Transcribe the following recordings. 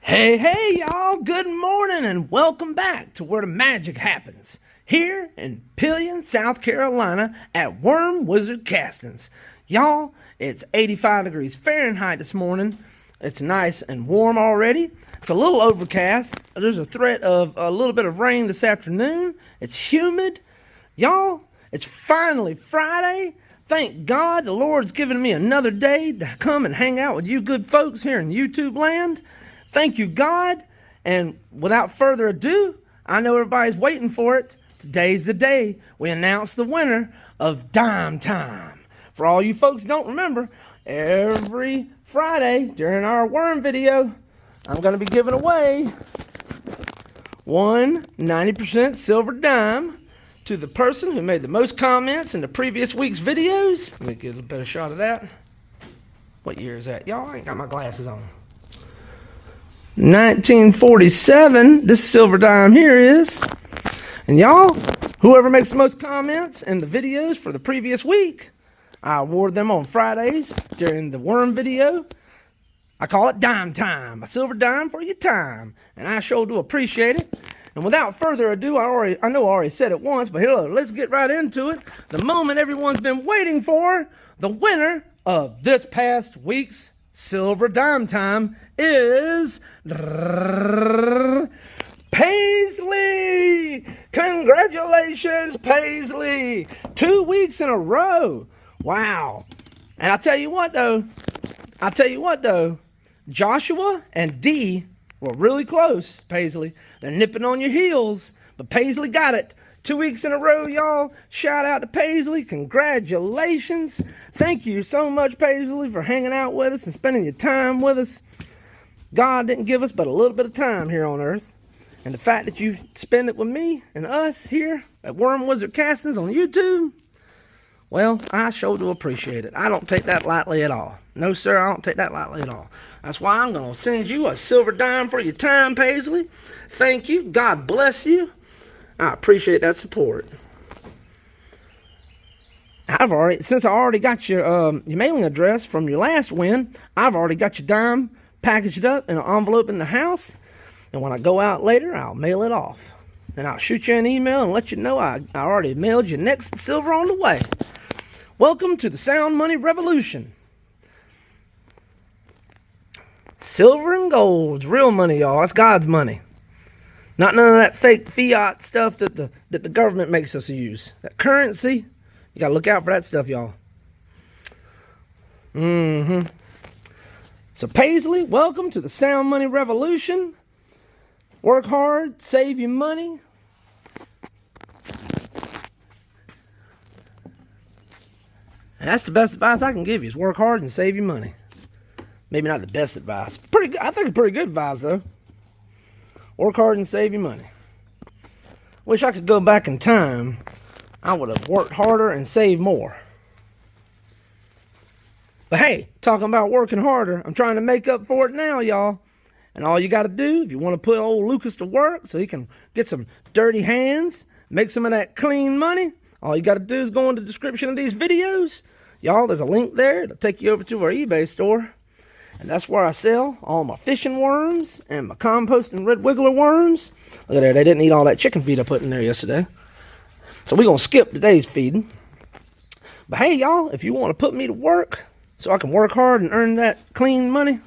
Hey, y'all, good morning and welcome back to where the magic happens. Here in Pelion, South Carolina at wormwizardcastings. Y'all, it's 85 degrees Fahrenheit this morning. It's nice and warm already. It's a little overcast. There's a threat of a little bit of rain this afternoon. It's humid. Y'all, it's finally Friday. Thank God the Lord's given me another day to come and hang out with you good folks here in YouTube land. Thank you, God. And without further ado, I know everybody's waiting for it. Today's the day we announce the winner of Dime Time. For all you folks who don't remember, every Friday during our worm video, I'm going to be giving away one 90% silver dime to the person who made the most comments in the previous week's videos. Let me get a better shot of that. What year is that? Y'all, I ain't got my glasses on. 1947, this silver dime here is. And y'all, whoever makes the most comments in the videos for the previous week, I award them on Fridays during the worm video. I call it Dime Time, a silver dime for your time. And I sure do appreciate it. And without further ado, I know I already said it once, but here, let's get right into it. The moment everyone's been waiting for, the winner of this past week's Silver Dime Time is Paisley. Congratulations, Paisley. 2 weeks in a row. Wow. And I'll tell you what though, Joshua and Dee were really close, Paisley. They're nipping on your heels, but Paisley got it. 2 weeks in a row, y'all. Shout out to Paisley. Congratulations. Thank you so much, Paisley, for hanging out with us and spending your time with us. God didn't give us but a little bit of time here on earth. And the fact that you spend it with me and us here at wormwizardcastings on YouTube, well, I sure do appreciate it. I don't take that lightly at all. No, sir, I don't take that lightly at all. That's why I'm going to send you a silver dime for your time, Paisley. Thank you. God bless you. I appreciate that support. Since I already got your mailing address from your last win, I've already got your dime packaged up in an envelope in the house. And when I go out later, I'll mail it off. And I'll shoot you an email and let you know I already mailed your next silver on the way. Welcome to the Sound Money Revolution. Silver and gold's real money, y'all. That's God's money. Not none of that fake fiat stuff that the government makes us use. That currency, you gotta look out for that stuff, y'all. So Paisley, welcome to the Sound Money Revolution. Work hard, save your money. And that's the best advice I can give you, is work hard and save your money. Maybe not the best advice. Pretty good. I think it's pretty good advice, though. Work hard and save your money. Wish I could go back in time. I would have worked harder and saved more. But hey, talking about working harder, I'm trying to make up for it now, y'all. And all you got to do, if you want to put old Lucas to work so he can get some dirty hands, make some of that clean money, all you got to do is go in the description of these videos. Y'all, there's a link there. It'll take you over to our eBay store. And that's where I sell all my fishing worms and my composting red wiggler worms. Look at there, they didn't eat all that chicken feed I put in there yesterday. So we're going to skip today's feeding. But hey, y'all, if you want to put me to work so I can work hard and earn that clean money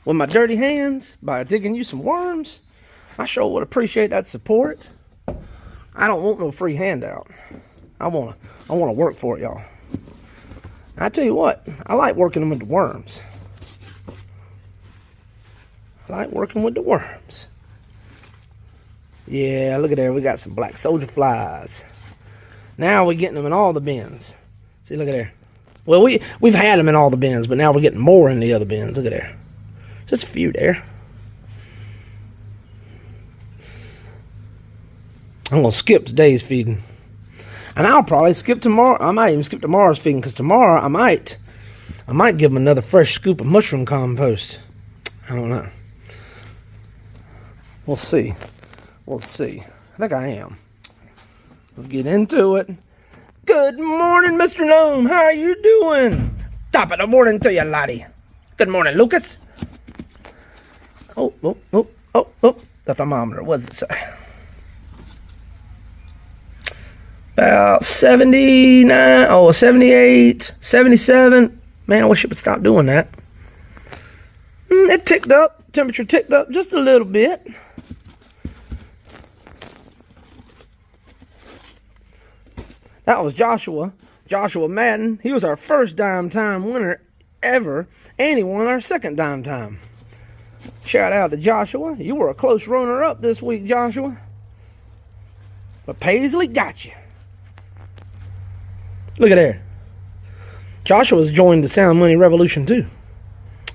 with my dirty hands by digging you some worms, I sure would appreciate that support. I don't want no free handout. I want to work for it, y'all. I tell you what, I like working with the worms. I like working with the worms. Yeah, look at there. We got some black soldier flies. Now we're getting them in all the bins. See, look at there. Well, we've had them in all the bins, but now we're getting more in the other bins. Look at there. Just a few there. I'm going to skip today's feeding. And I'll probably skip tomorrow. I might even skip tomorrow's feeding, because tomorrow I might give them another fresh scoop of mushroom compost. I don't know. We'll see. We'll see. I think I am. Let's get into it. Good morning, Mr. Gnome. How are you doing? Top of the morning to you, laddie. Good morning, Lucas. Oh, oh, oh, oh, oh. The thermometer, what does it say? About 79, 78, 77. Man, I wish it would stop doing that. It ticked up. Temperature ticked up just a little bit. That was Joshua Madden. He was our first Dime Time winner ever, and he won our second Dime Time. Shout out to Joshua. You were a close runner-up this week, Joshua. But Paisley got you. Look at there. Joshua's joined the Sound Money Revolution too.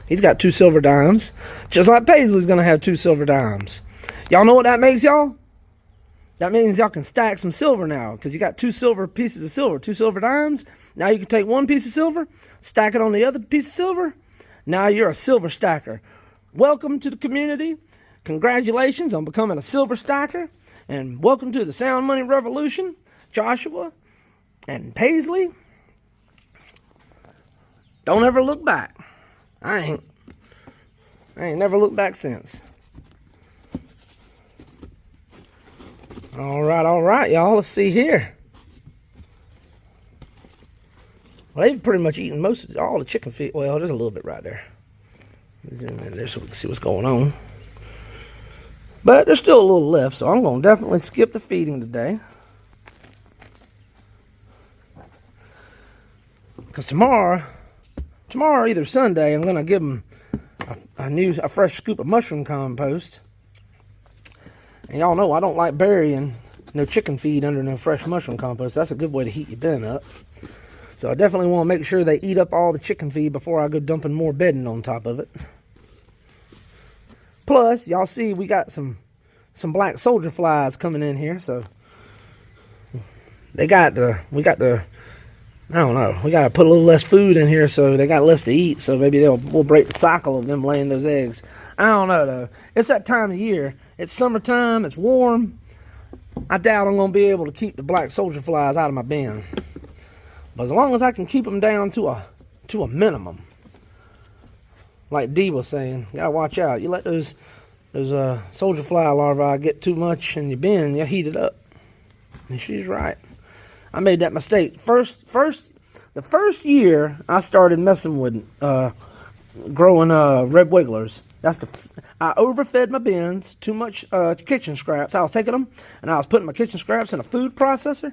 He's got 2 silver dimes. Just like Paisley's going to have 2 silver dimes. Y'all know what that makes, y'all? That means y'all can stack some silver now. Because you got 2 silver pieces of silver. 2 silver dimes. Now you can take 1 piece of silver. Stack it on the other piece of silver. Now you're a silver stacker. Welcome to the community. Congratulations on becoming a silver stacker. And welcome to the Sound Money Revolution. Joshua and Paisley. Don't ever look back. I ain't never looked back since. All right, y'all. Let's see here. Well, they've pretty much eaten all the chicken feet. Well, there's a little bit right there. Zoom in there so we can see what's going on. But there's still a little left, so I'm going to definitely skip the feeding today. Because tomorrow, either Sunday, I'm going to give them a fresh scoop of mushroom compost. And y'all know I don't like burying no chicken feed under no fresh mushroom compost. That's a good way to heat your bin up. So I definitely want to make sure they eat up all the chicken feed before I go dumping more bedding on top of it. Plus, y'all see we got some black soldier flies coming in here, so we got to put a little less food in here so they got less to eat, so maybe we'll break the cycle of them laying those eggs. I don't know though. It's that time of year. It's summertime, it's warm. I doubt I'm gonna be able to keep the black soldier flies out of my bin. But as long as I can keep them down to a minimum. Like Dee was saying, you gotta watch out. You let those soldier fly larvae get too much in your bin, you heat it up. And she's right. I made that mistake. The first year I started messing with growing red wigglers. I overfed my bins, too much kitchen scraps. I was taking them and I was putting my kitchen scraps in a food processor.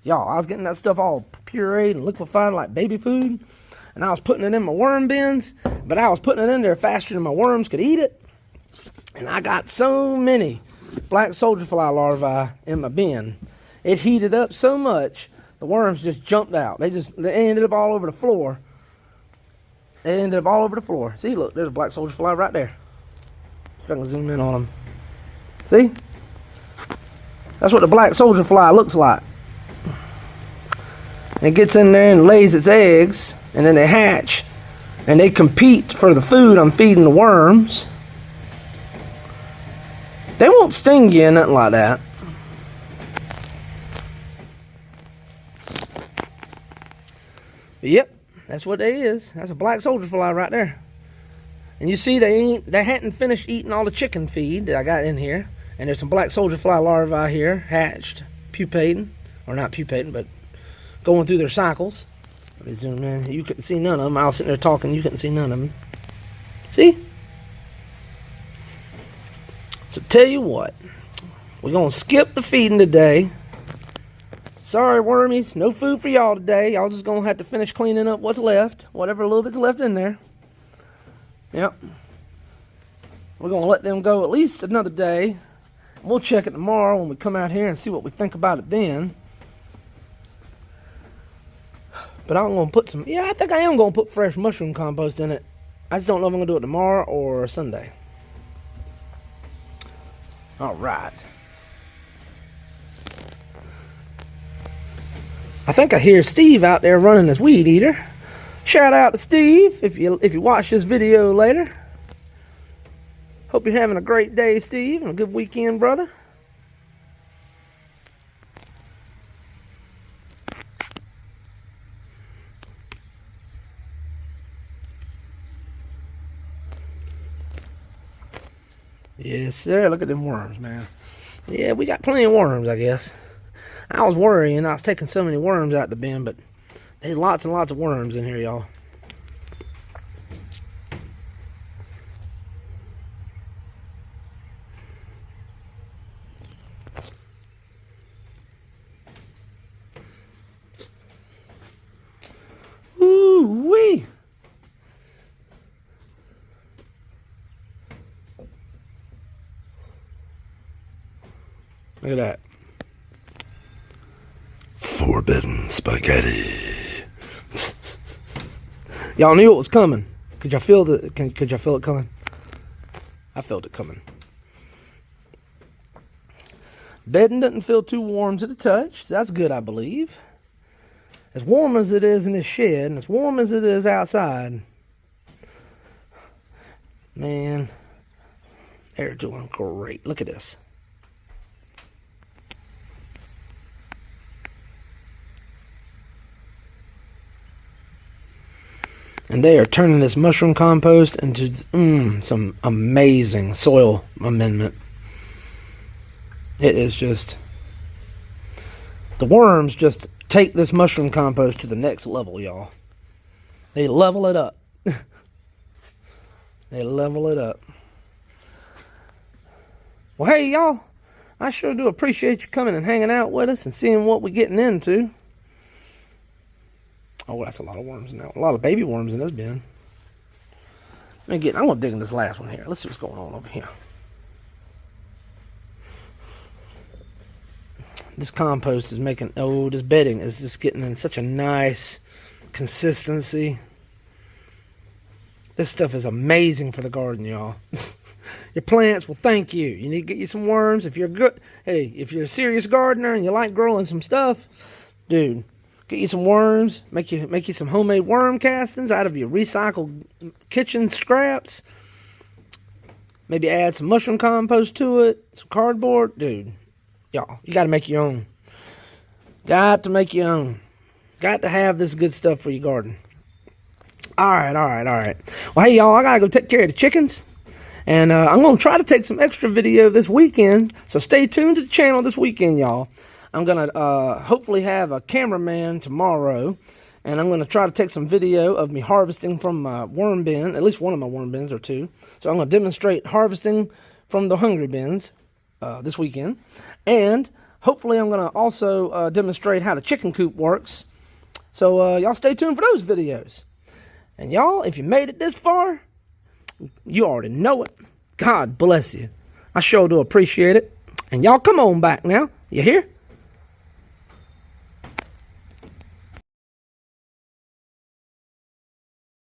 Y'all, I was getting that stuff all pureed and liquefied like baby food. And I was putting it in my worm bins, but I was putting it in there faster than my worms could eat it. And I got so many black soldier fly larvae in my bin. It heated up so much, the worms just jumped out. They ended up all over the floor. See, look, there's a black soldier fly right there. See if I can zoom in on them. See? That's what the black soldier fly looks like. It gets in there and lays its eggs, and then they hatch, and they compete for the food I'm feeding the worms. They won't sting you or nothing like that. But yep, that's what they is. That's a black soldier fly right there. And you see they hadn't finished eating all the chicken feed that I got in here. And there's some black soldier fly larvae here, hatched, pupating. Or not pupating, but going through their cycles. Let me zoom in. You couldn't see none of them. I was sitting there talking, you couldn't see none of them. See? So tell you what, we're going to skip the feeding today. Sorry, wormies, no food for y'all today. Y'all just going to have to finish cleaning up what's left, whatever little bit's left in there. Yep. We're going to let them go at least another day. We'll check it tomorrow when we come out here and see what we think about it then. But I'm going to put I think I am going to put fresh mushroom compost in it. I just don't know if I'm going to do it tomorrow or Sunday. All right. I think I hear Steve out there running his weed eater. Shout out to Steve if you watch this video later. Hope you're having a great day, Steve, and a good weekend, brother. Yes, sir. Look at them worms, man. Yeah, we got plenty of worms, I guess. I was worrying. I was taking so many worms out the bin, but there's lots and lots of worms in here, y'all. Ooh-wee. Look at that. Forbidden spaghetti. Y'all knew it was coming. Could y'all feel could y'all feel it coming? I felt it coming. Bedding doesn't feel too warm to the touch. So that's good, I believe. As warm as it is in this shed, and as warm as it is outside, man, they're doing great. Look at this. And they are turning this mushroom compost into some amazing soil amendment. It is just, the worms just take this mushroom compost to the next level, y'all. They level it up. They level it up. Well, hey, y'all, I sure do appreciate you coming and hanging out with us and seeing what we're getting into. Oh, that's a lot of worms now. A lot of baby worms in this bin. I'm gonna dig in this last one here. Let's see what's going on over here. This compost is making, this bedding is just getting in such a nice consistency. This stuff is amazing for the garden, y'all. Your plants will thank you. You need to get you some worms. If you're good, hey, if you're a serious gardener and you like growing some stuff, dude, get you some worms. Make you some homemade worm castings out of your recycled kitchen scraps. Maybe add some mushroom compost to it, some cardboard, dude. Y'all, you got to make your own. Got to make your own. Got to have this good stuff for your garden. All right. Well, hey, y'all, I got to go take care of the chickens. And I'm going to try to take some extra video this weekend. So stay tuned to the channel this weekend, y'all. I'm going to hopefully have a cameraman tomorrow. And I'm going to try to take some video of me harvesting from my worm bin. At least one of my worm bins or two. So I'm going to demonstrate harvesting from the hungry bins this weekend. And hopefully I'm going to also demonstrate how the chicken coop works. So y'all stay tuned for those videos. And y'all, if you made it this far, you already know it. God bless you. I sure do appreciate it. And y'all come on back now. You hear?